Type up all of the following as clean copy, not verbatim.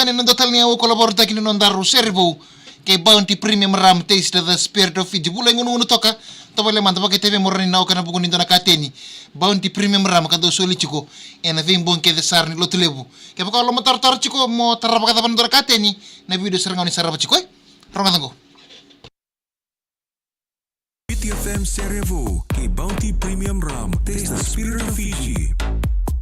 kani non totalnya o kolaborta kini non daru servo ke bounty premium ram taste the spirit of Fiji bula ngunu toka to bale man tabake teve morani na kana buguni ndona kateni bounty premium ram ka do soli chiko ena vim bon ke de sarni lotulebu ke ba lo motar tar chiko mo taraba ka ndona kateni na video serangoni saraba chiko ronga tango PTFM Servo ke bounty premium ram taste the spirit of Fiji.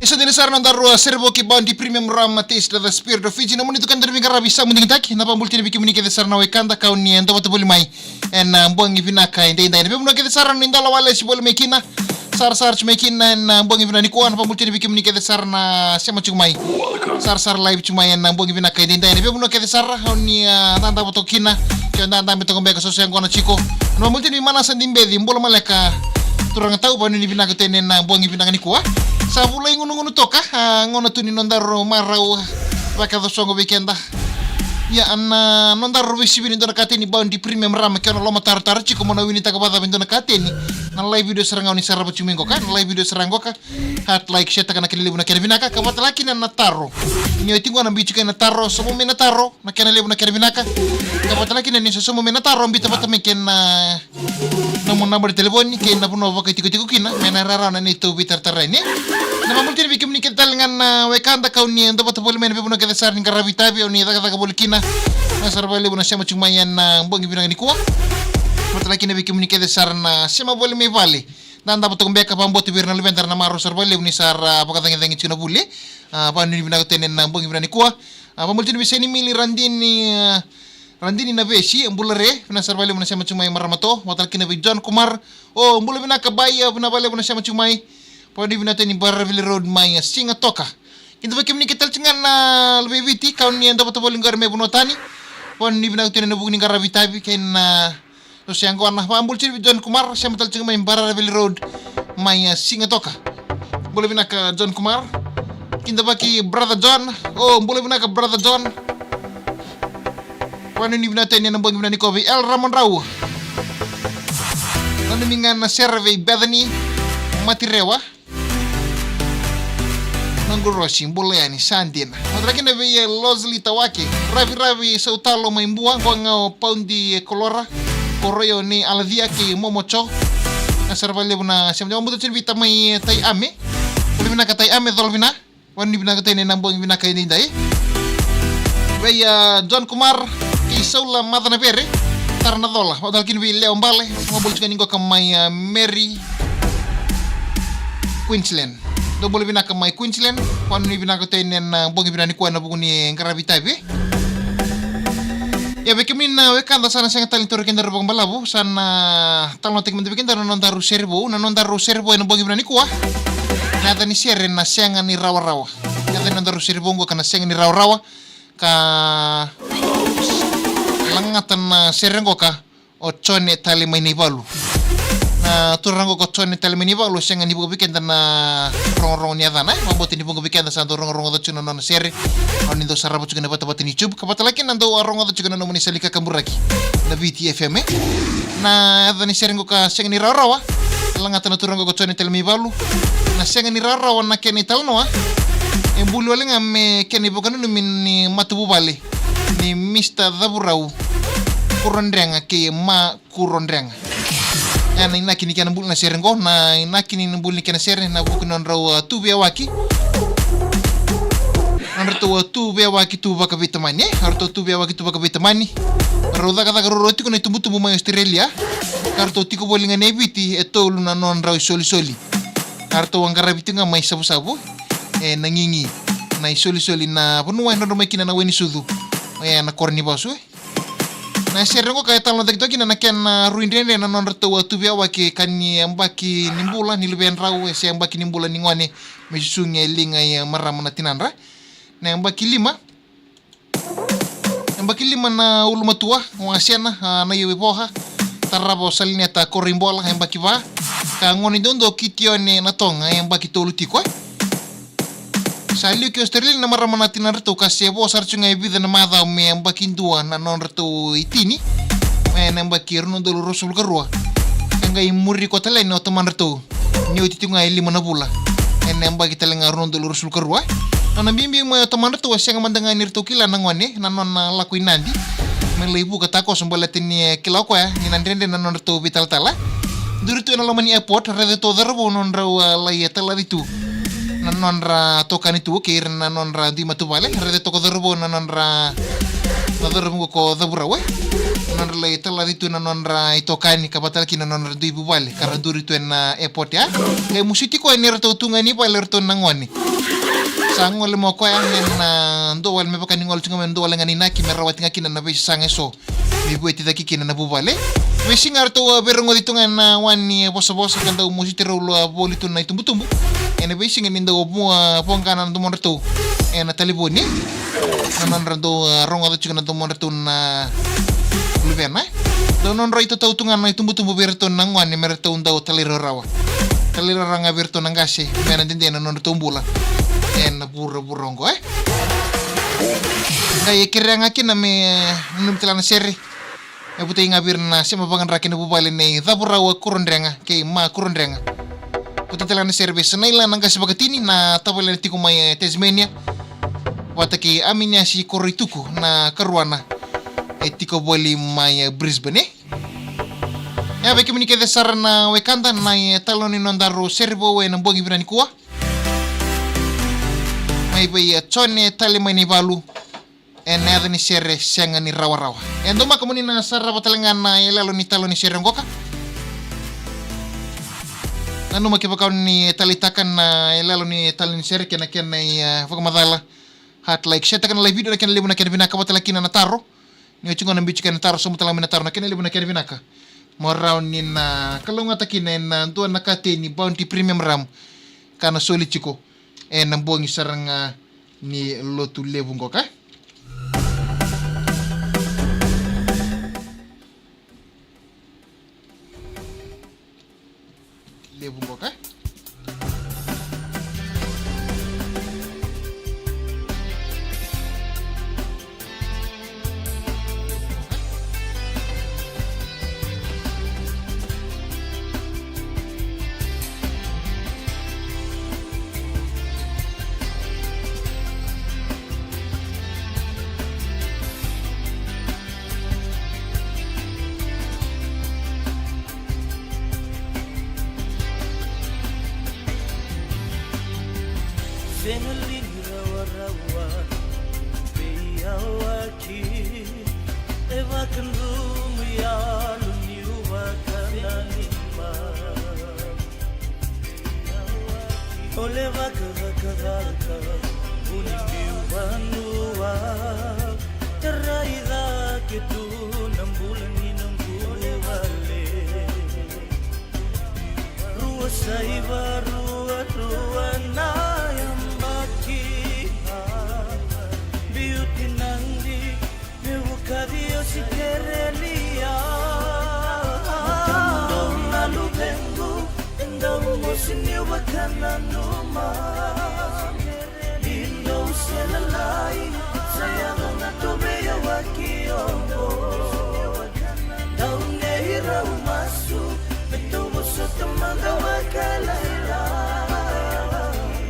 Isa din sar non daru servo ki bounty premium ram taste the spirit of Fiji namun itu kan dari ngarabi sa munding tak na pambulti ni bikimuni ke sar na wekanda kaun ni ndo batu mai en mbongi vinaka inde inde be muno ke sar ni ndala wala si bol mekina sar mekina en mbongi vinani ko na pambulti ni bikimuni ke sar na sema chumai sar live chumai en mbongi vinaka inde inde be muno ke sar ni tanda batu kina ke ndanda beto ngombe ka sosial ngona chiko na pambulti ni mana sandimbe di mbolo maleka turang tahu banu ni vinaka tenen na mbongi vinaka ni ko sa bulay ngunu toka ngono tuni nondaro marau baka do songo weekenda ya anna nondaro visibi ndona kateni bounty premium ram ke no loma tar chiko mona wini taka bada ndona kateni na live video serangau ni saraba chumingo kan live video serango ka hat like share taka na kile na kene vinaka ka bata laki na taro ni otingo na bichika na taro somo mena taro na kene lebu na kene vinaka ka bata laki na ni somo mena taro mbita bata meken na mona bar telepon ke na puno vaka tiko kina mena rara na ni to bitar tarani na mamulti ni bikim ni ketal ngan wekanda kaun ni ndo bata bol mena be puno ke sar ni karabitabi oni daga bol kina na sarba lebu na sema chumayan na mbongi binang ni kuwa bata laki na bikim ni ke sar na sema bol me vale nanda bata kumbeka pamboti birna lebentar na maro sarba lebu ni sar pakatang ngi chuna bule pa ni binang tenen na mbongi binang ni kuwa mamulti ni biseni mili Randini na beshi mbulare na sarvale muna sema chumai maramato watal kina John Kumar o mbule bina kabaya bina bale muna sema chumai podi bina tani Barraville Road mai singa toka kinto bakim ni kital cingan na lebeviti kaun ni anda bata boling garme bunotani pon ni bina tani nabu ni garavitabi ken na to siang ko na pambul ci John Kumar sema tal cinga mai Barraville Road mai singa toka mbule bina ka John Kumar kinto baki brother John o mbule bina ka brother John Wanu ni binatay niya ng bangin na ni Kobe El Ramon Rau. Ano mingan na survey Bethany Matirewa. Nanggurosi boleh ni Sandin. Madrakin na biya Lozli Tawaki. Ravi sa utalo may mbuang ko nga paundi kolora. Koroyo ni Aladia ki Momocho. Nasarvali na siya mo muto sinbita may tay ame. Uli na ka tay ame dolvina. Wanu ni binatay niya ng bangin na kay ni day. Biya John Kumar Isaula mata na pere tarna dola wadal kin bi leo mbale mo bol ngani ko kamay Mary Queensland do bol bina kamay Queensland panu ni bina ko tenen bongi bina ni ko na buguni ngarabita be ya be kemin we kanda sana sanga talento rekenda robong balabu sana talno tek mende bekenda non daru servo en bongi bina ni ko na tani sere na sanga ni rawa ya tani non daru servo ngo kana sanga ni rawa ka langatan serengo ka o chone tali mai ni balu na turango ko chone tali mai ni balu senga ni bugo bikenda na rong ni adana maboti ni bugo bikenda sa rong do chuno non sere oni do sarabo chugena bata ni chub kapata laki nando rong do chugena no muni salika kamburaki na VTFM na adani serengo ka senga ni rawa langatan turango ko chone tali mai balu na senga ni rawa na keni talno embulu lenga me keni bugo no min matubu bale ni Mr. Daburau kurondrenga ke ma kurondrenga yana inaki ni kana bulna serengo na inaki ni bulni kana seren na buku non raw tube waki nanrto tube waki tuba ka vitamani harto tube waki tuba ka vitamani roda kada roti ko tumbutu mo Australia karto tiko bolinga nebiti eto luna non raw soli harto wangara bitinga mai sabu nangingi na soli na punuwa no makina na weni sudu na korni basu na serengo kaya talon tek toki na ken ruindene na non reto watu bia waki kani ambaki nimbula ni leben raw se ambaki nimbula ni ngone me sunge linga ya maram na tinanra na ambaki lima na uluma tua wasena na yewe boha tarabo salini ta korimbola ambaki ba ka ngoni dondo kitione na tonga ambaki tolutiko Saliu ke Australia na maramana tinarto kasi bo sarchunga ibida na madha me ambakindua na non reto itini me na ambakir no dolo rosul karua kanga imuri ko tale no to manreto nyo titunga ili manabula en ambaki tale ngaron dolo rosul karua Nana bimbi mo tomando tu siang mandangan nirtu kila nangone nanon lakuin nandi. Melibu kata ko sembalatin ni kilau ko ya ni nandrende nanon tu vital tala. Duri tu nalamani airport rede to darbo non ra la yetala ditu. Nanon ra tokan itu kir nanon ra di matu bale rede to ko darbo nanon ra nadarbo ko dabura we. Nanon la yetala ditu nanon ra itokan ni kapatal ki nanon ra di bubale karena duri tu na airport ya. Kayak musiti ko ni ra to tungani pa ler to nangone. Sang wala mo ko ang ndo wala me pakani ngol tinga ndo wala ngani naki merawat ngaki na nabe sang eso bibu eti daki kina nabubale we singar to berongo dito nga na wani bosa kanda musiti rolo bolito na itumbu ene be singa nindo mo pongkana ndo monreto ena taliboni nanan rando rongo to chika ndo monreto na lubena do non roito tautungan na itumbu berto nang wani merto ndo taliro rawa taliro ranga berto nangase mena dinde non tumbula en burro-burrongo Kaya kira nga kina me numtila na seri butay nga bir na siya mabangan rakin na bubali na daburawa kurundrenga kay ma kurundrenga putantila na service na ilan ang kasibagatini na tabala na tiko may Tasmania wata ki amin niya si Korituko na karuana tiko boli may Brisbane baki mini kaya sara na wekanda na talonin nondaro serbo ng buwang ibirani kuwa may bay chone talimani balu ada ni sere sianga ni rawa endo makamuni na sarra batalangan na ilalo ni talo ni sere ngoka nanu makipakaw ni talitakan na ilalo ni talo ni sere kena fakamadala hat like seta kan live video na kena libu na kena binaka batalakina na taro ni uchungo na bichu kena taro sumutalang na taro na kena libu na kena binaka morao ni na kalunga takina na tuan nakate ni Bounty Premium Ram kana soli chiko nambuang isarang ni lotu lebung ko lebung ko Bengali rawa biyawaki evakanrum yalu niwa kananima ole vakavaka unimiwanua teraida ketu nambulani nambuwale ruwa saiba ruwa na Dios si querería Ndo na lubengu Ndo mo sinyo wakana numa Indo selalai Sayang na tubeya wakiyongo Daune hira umasu Beto mo sa tamaga wakalaila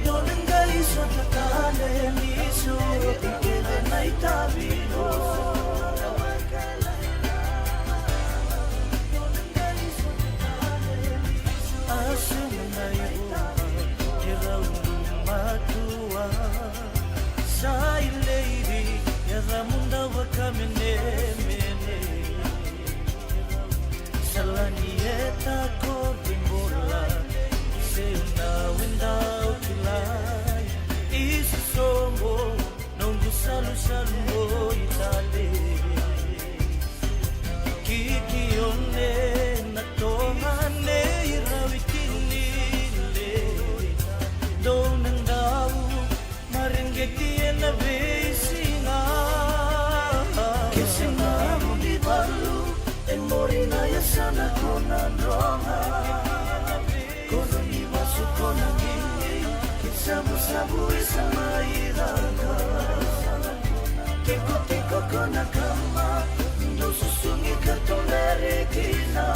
Donengai sa takale Niso ikele na itabino Sai lady, yazamunda wakamene mene. Salanieta ko dimbola, sena wenda ukilai. Isu sombo, nongu salu itale. Kikione natomane irawitini le. Donang daw maringeti na besina kisina mundi balu en morina ya sana konan ronga kono ni wasu konan gini kisabu sabu isama iraka keko kona kama ndo susungi katonere kina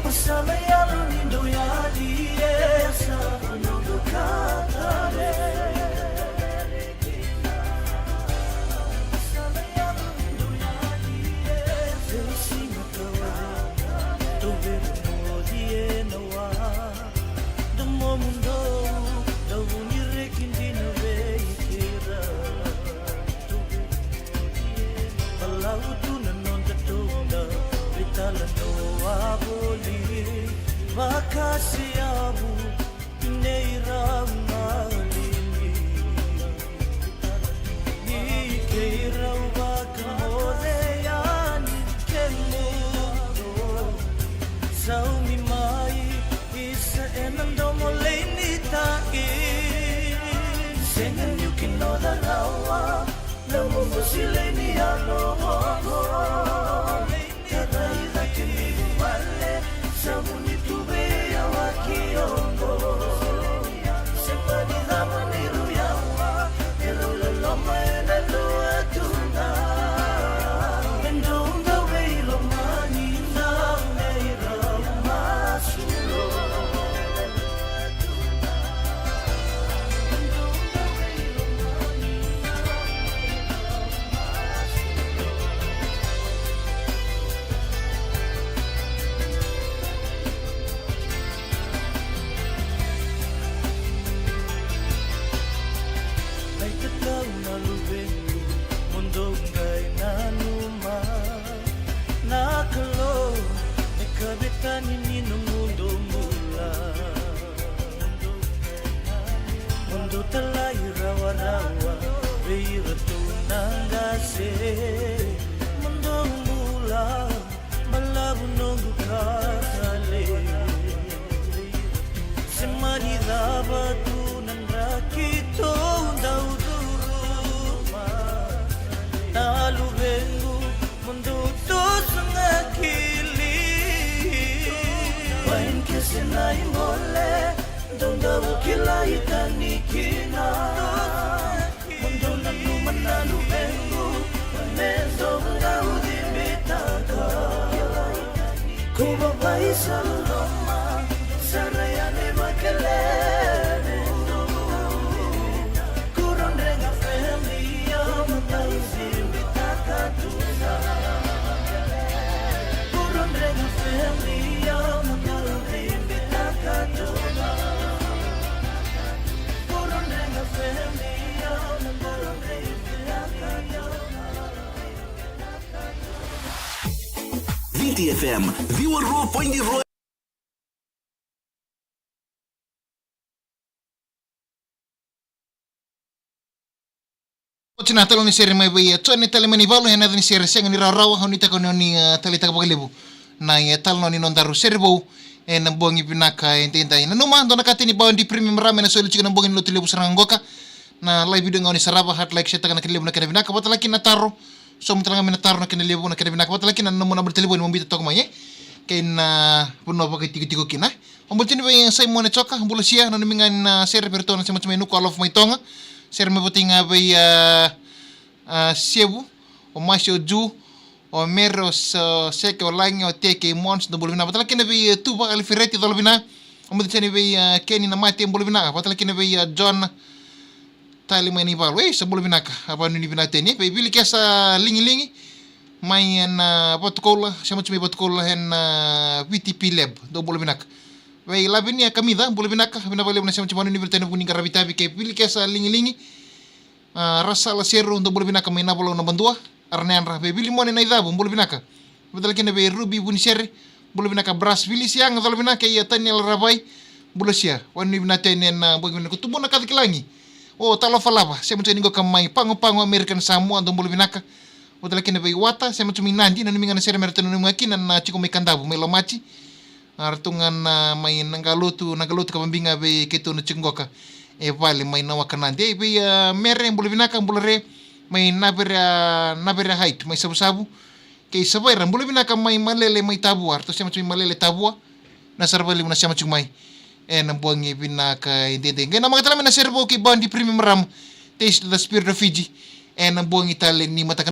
pasama yalo nindo yadi esa ndo katare talanoa boli makasiabu neirangalili ikeirau bakamoleani kemudo saumi mai isa enandomoleni tai Singing you can know that now Namu musileni aloho Tarai that you need wale Samuni tube ya wakiongo Sepani dhamani ruyawa Elula loma ena lua tuna Mendonga weilo mani na meira masulo Nino mundo mula Mundo talay rawa-rawa Beira tunangase Mundo mula Malabo nungu kakale Semani daba tunan rakito Dauduruma Nalu bengu Mundo tosangakili Wain kesenai mole Donda ukila ikanikina Mundo nanu manalu bengu Mezo nga udibitaka Kubabai saloma Sarayane makelele Kuron renga familia Matauzibitaka tuna Kuron renga familia VTFM, Viewer Row Point Roy. Tina talo ni seri mai bai tuan ni tali mani balu hena ni seri senga ni rawa honi tako ni tali tako bagalebu na talo ni nondaru seri bau na bongi pinaka ente na numa dona katini bawan di premium ramen na soli chika na bongi no tilebu sarangoka na live video ngoni saraba hat like sheta kana kilebu na kana pinaka batalaki na taro so mutala na taro na kana lebu na kana pinaka batalaki na numa na bertelebu ni mombita toko mai kena puno pa tigo kina ombol tini bai sai mo na choka ombol sia na mingan seri pertona sama sama nuko alof mai tonga seri me botinga bai sebu o masho ju o meros seke o langi o teke mons do bolvina batala kene be tu ba alfereti do bolvina o mo tene be keni na mate bolvina batala kene be John tali mani bal we sa bolvina ka apa ni bina teni be bili kesa lingi mai na protocol sama chumi protocol hen VTP lab do bolvina ka we labini kamida bolvina ka bina bale na sama chuma ni tene kuning karabita be ke bili kesa lingi rasa la sierro do bolvina ka mai na bolo na bandua arnean ra be bili mone na idabu bolvina ka betal kene be ruby buni sierre bolvina ka bras bili siang do bolvina ka ya taniel rabai bolosia wani bina tenen na bolvina ko tubona ka kilangi o talo falava se mo teni go kamai pango american samoa do bolvina ka betal kene be wata se mo tumi nandi na minga na sierre merteno na makina na chiko me kandabu me lomachi artungan mai nangalotu ka bambinga be keto na chingoka e vale mai na wakanandi be mere bolvina ka bolre mai nabera height mai sabu ke sabai rambule bina ka mai malele mai tabu arto sama cumi malele tabu na sarbali na sama cumi mai na bongi bina ka idede ngena mga tala na serbo ki bandi premium ram taste the spirit of Fiji na bongi tale ni mata